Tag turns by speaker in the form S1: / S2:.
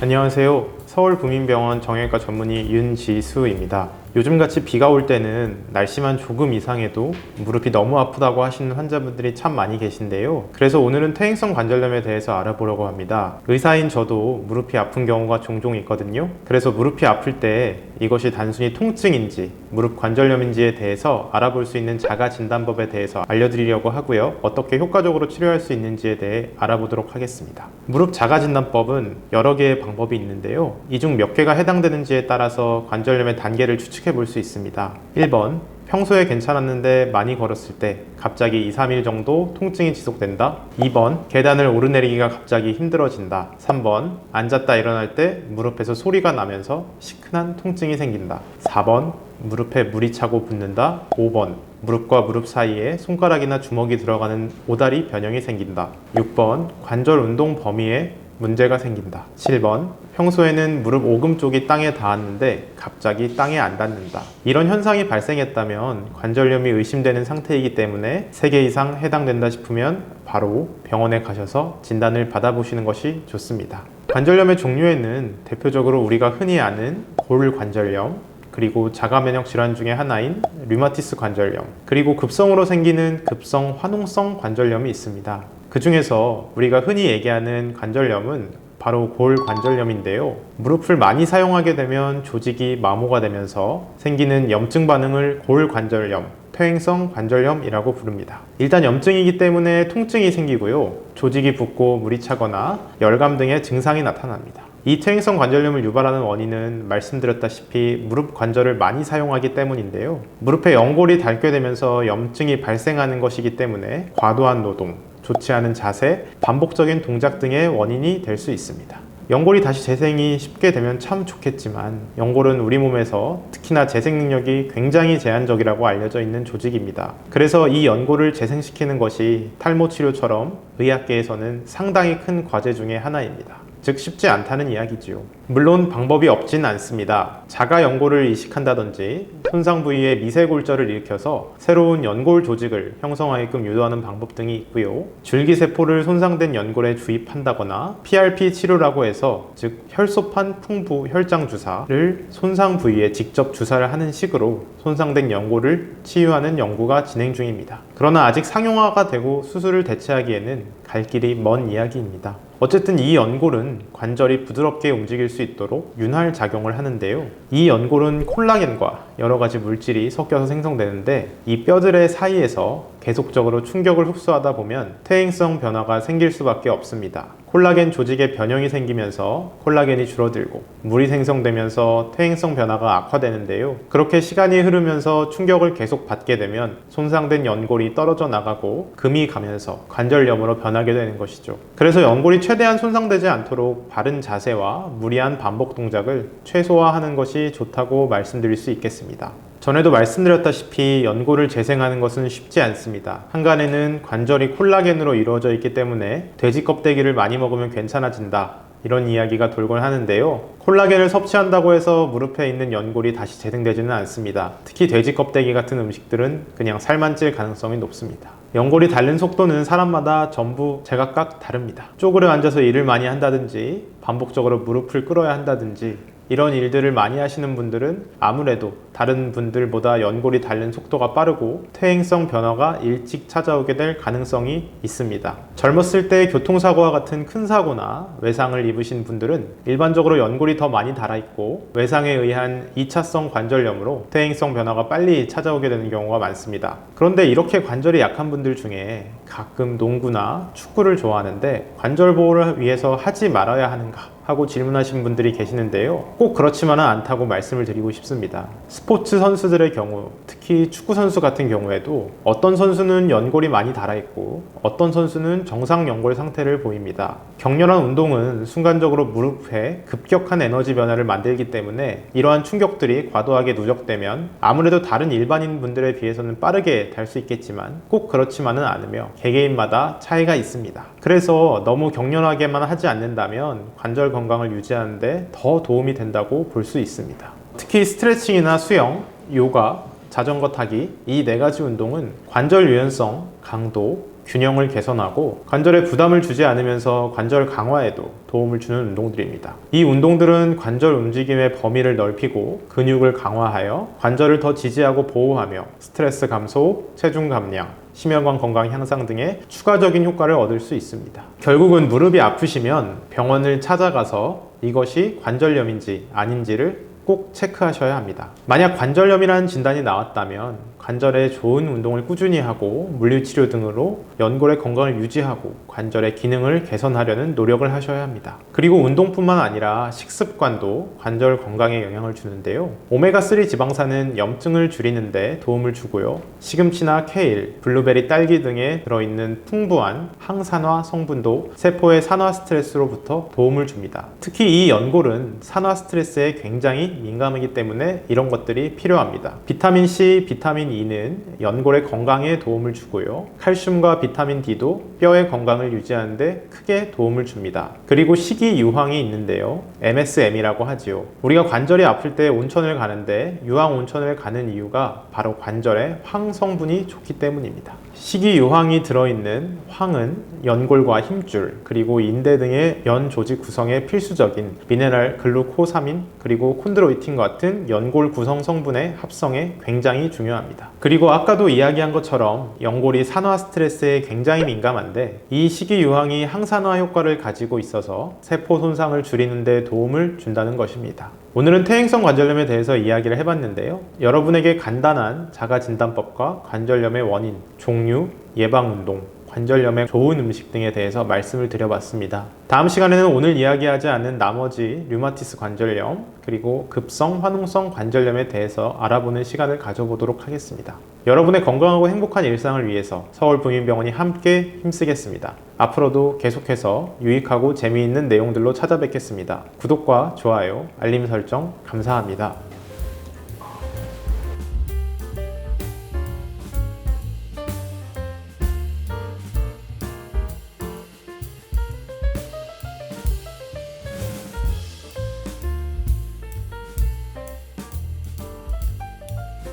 S1: 안녕하세요. 서울구민병원 정형외과 전문의 윤지수입니다. 요즘같이 비가 올 때는 날씨만 조금 이상해도 무릎이 너무 아프다고 하시는 환자분들이 참 많이 계신데요. 그래서 오늘은 퇴행성 관절염에 대해서 알아보려고 합니다. 의사인 저도 무릎이 아픈 경우가 종종 있거든요. 그래서 무릎이 아플 때 이것이 단순히 통증인지 무릎 관절염인지에 대해서 알아볼 수 있는 자가 진단법에 대해서 알려드리려고 하고요. 어떻게 효과적으로 치료할 수 있는지에 대해 알아보도록 하겠습니다. 무릎 자가 진단법은 여러 개의 방법이 있는데요. 이 중 몇 개가 해당되는지에 따라서 관절염의 단계를 추측해 볼 수 있습니다. 1번, 평소에 괜찮았는데 많이 걸었을 때 갑자기 2-3일 정도 통증이 지속된다. 2번, 계단을 오르내리기가 갑자기 힘들어진다. 3번, 앉았다 일어날 때 무릎에서 소리가 나면서 시큰한 통증이 생긴다. 4번, 무릎에 물이 차고 붓는다. 5번, 무릎과 무릎 사이에 손가락이나 주먹이 들어가는 오다리 변형이 생긴다. 6번, 관절 운동 범위에 문제가 생긴다. 7번, 평소에는 무릎 오금 쪽이 땅에 닿았는데 갑자기 땅에 안 닿는다. 이런 현상이 발생했다면 관절염이 의심되는 상태이기 때문에 3개 이상 해당된다 싶으면 바로 병원에 가셔서 진단을 받아보시는 것이 좋습니다. 관절염의 종류에는 대표적으로 우리가 흔히 아는 골관절염, 그리고 자가면역 질환 중에 하나인 류마티스 관절염, 그리고 급성으로 생기는 급성 화농성 관절염이 있습니다. 그 중에서 우리가 흔히 얘기하는 관절염은 바로 골관절염인데요. 무릎을 많이 사용하게 되면 조직이 마모가 되면서 생기는 염증 반응을 골관절염, 퇴행성 관절염이라고 부릅니다. 일단 염증이기 때문에 통증이 생기고요. 조직이 붓고 물이 차거나 열감 등의 증상이 나타납니다. 이 퇴행성 관절염을 유발하는 원인은 말씀드렸다시피 무릎 관절을 많이 사용하기 때문인데요. 무릎에 연골이 닳게 되면서 염증이 발생하는 것이기 때문에 과도한 노동, 좋지 않은 자세, 반복적인 동작 등의 원인이 될 수 있습니다. 연골이 다시 재생이 쉽게 되면 참 좋겠지만 연골은 우리 몸에서 특히나 재생 능력이 굉장히 제한적이라고 알려져 있는 조직입니다. 그래서 이 연골을 재생시키는 것이 탈모 치료처럼 의학계에서는 상당히 큰 과제 중에 하나입니다. 즉 쉽지 않다는 이야기지요. 물론 방법이 없진 않습니다. 자가 연골을 이식한다든지 손상 부위에 미세골절을 일으켜서 새로운 연골 조직을 형성하게끔 유도하는 방법 등이 있고요. 줄기세포를 손상된 연골에 주입한다거나 PRP 치료라고 해서 즉 혈소판 풍부 혈장 주사를 손상 부위에 직접 주사를 하는 식으로 손상된 연골을 치유하는 연구가 진행 중입니다. 그러나 아직 상용화가 되고 수술을 대체하기에는 갈 길이 먼 이야기입니다. 어쨌든 이 연골은 관절이 부드럽게 움직일 수 있도록 윤활 작용을 하는데요. 이 연골은 콜라겐과 여러 가지 물질이 섞여서 생성되는데 이 뼈들의 사이에서 계속적으로 충격을 흡수하다 보면 퇴행성 변화가 생길 수밖에 없습니다. 콜라겐 조직의 변형이 생기면서 콜라겐이 줄어들고 물이 생성되면서 퇴행성 변화가 악화되는데요. 그렇게 시간이 흐르면서 충격을 계속 받게 되면 손상된 연골이 떨어져 나가고 금이 가면서 관절염으로 변하게 되는 것이죠. 그래서 연골이 최대한 손상되지 않도록 바른 자세와 무리한 반복 동작을 최소화하는 것이 좋다고 말씀드릴 수 있겠습니다. 전에도 말씀드렸다시피 연골을 재생하는 것은 쉽지 않습니다. 한간에는 관절이 콜라겐으로 이루어져 있기 때문에 돼지 껍데기를 많이 먹으면 괜찮아진다, 이런 이야기가 돌곤 하는데요. 콜라겐을 섭취한다고 해서 무릎에 있는 연골이 다시 재생되지는 않습니다. 특히 돼지 껍데기 같은 음식들은 그냥 살만 찔 가능성이 높습니다. 연골이 닳는 속도는 사람마다 전부 제각각 다릅니다. 쪼그려 앉아서 일을 많이 한다든지 반복적으로 무릎을 꿇어야 한다든지 이런 일들을 많이 하시는 분들은 아무래도 다른 분들보다 연골이 닳는 속도가 빠르고 퇴행성 변화가 일찍 찾아오게 될 가능성이 있습니다. 젊었을 때 교통사고와 같은 큰 사고나 외상을 입으신 분들은 일반적으로 연골이 더 많이 닳아있고 외상에 의한 2차성 관절염으로 퇴행성 변화가 빨리 찾아오게 되는 경우가 많습니다. 그런데 이렇게 관절이 약한 분들 중에 가끔 농구나 축구를 좋아하는데 관절 보호를 위해서 하지 말아야 하는가 하고 질문하신 분들이 계시는데요. 꼭 그렇지만은 않다고 말씀을 드리고 싶습니다. 스포츠 선수들의 경우, 특히 축구 선수 같은 경우에도 어떤 선수는 연골이 많이 닳아있고 어떤 선수는 정상 연골 상태를 보입니다. 격렬한 운동은 순간적으로 무릎에 급격한 에너지 변화를 만들기 때문에 이러한 충격들이 과도하게 누적되면 아무래도 다른 일반인 분들에 비해서는 빠르게 닳을 수 있겠지만 꼭 그렇지만은 않으며 개개인마다 차이가 있습니다. 그래서 너무 격렬하게만 하지 않는다면 관절 건강을 유지하는데 더 도움이 된다고 볼 수 있습니다. 특히 스트레칭이나 수영, 요가, 자전거 타기 이 4가지 운동은 관절 유연성, 강도, 균형을 개선하고 관절에 부담을 주지 않으면서 관절 강화에도 도움을 주는 운동들입니다. 이 운동들은 관절 움직임의 범위를 넓히고 근육을 강화하여 관절을 더 지지하고 보호하며 스트레스 감소, 체중 감량, 심혈관 건강 향상 등의 추가적인 효과를 얻을 수 있습니다. 결국은 무릎이 아프시면 병원을 찾아가서 이것이 관절염인지 아닌지를 꼭 체크하셔야 합니다. 만약 관절염이라는 진단이 나왔다면 관절에 좋은 운동을 꾸준히 하고 물리치료 등으로 연골의 건강을 유지하고 관절의 기능을 개선하려는 노력을 하셔야 합니다. 그리고 운동뿐만 아니라 식습관도 관절 건강에 영향을 주는데요. 오메가3 지방산은 염증을 줄이는 데 도움을 주고요. 시금치나 케일, 블루베리, 딸기 등에 들어있는 풍부한 항산화 성분도 세포의 산화 스트레스로부터 도움을 줍니다. 특히 이 연골은 산화 스트레스에 굉장히 민감하기 때문에 이런 것들이 필요합니다. 비타민C, 비타민 E는 연골의 건강에 도움을 주고요. 칼슘과 비타민 D도 뼈의 건강을 유지하는 데 크게 도움을 줍니다. 그리고 식이유황이 있는데요. MSM이라고 하지요. 우리가 관절이 아플 때 온천을 가는데 유황 온천을 가는 이유가 바로 관절에 황 성분이 좋기 때문입니다. 식이유황이 들어있는 황은 연골과 힘줄, 그리고 인대 등의 연 조직 구성에 필수적인 미네랄 글루코사민, 그리고 콘드로이틴 같은 연골 구성 성분의 합성에 굉장히 중요합니다. 그리고 아까도 이야기한 것처럼 연골이 산화 스트레스에 굉장히 민감한데 이 식이유황이 항산화 효과를 가지고 있어서 세포 손상을 줄이는 데 도움을 준다는 것입니다. 오늘은 퇴행성 관절염에 대해서 이야기를 해봤는데요. 여러분에게 간단한 자가진단법과 관절염의 원인, 종류, 예방운동, 관절염에 좋은 음식 등에 대해서 말씀을 드려봤습니다. 다음 시간에는 오늘 이야기하지 않은 나머지 류마티스 관절염 그리고 급성 화농성 관절염에 대해서 알아보는 시간을 가져보도록 하겠습니다. 여러분의 건강하고 행복한 일상을 위해서 서울부민병원이 함께 힘쓰겠습니다. 앞으로도 계속해서 유익하고 재미있는 내용들로 찾아뵙겠습니다. 구독과 좋아요, 알림 설정 감사합니다.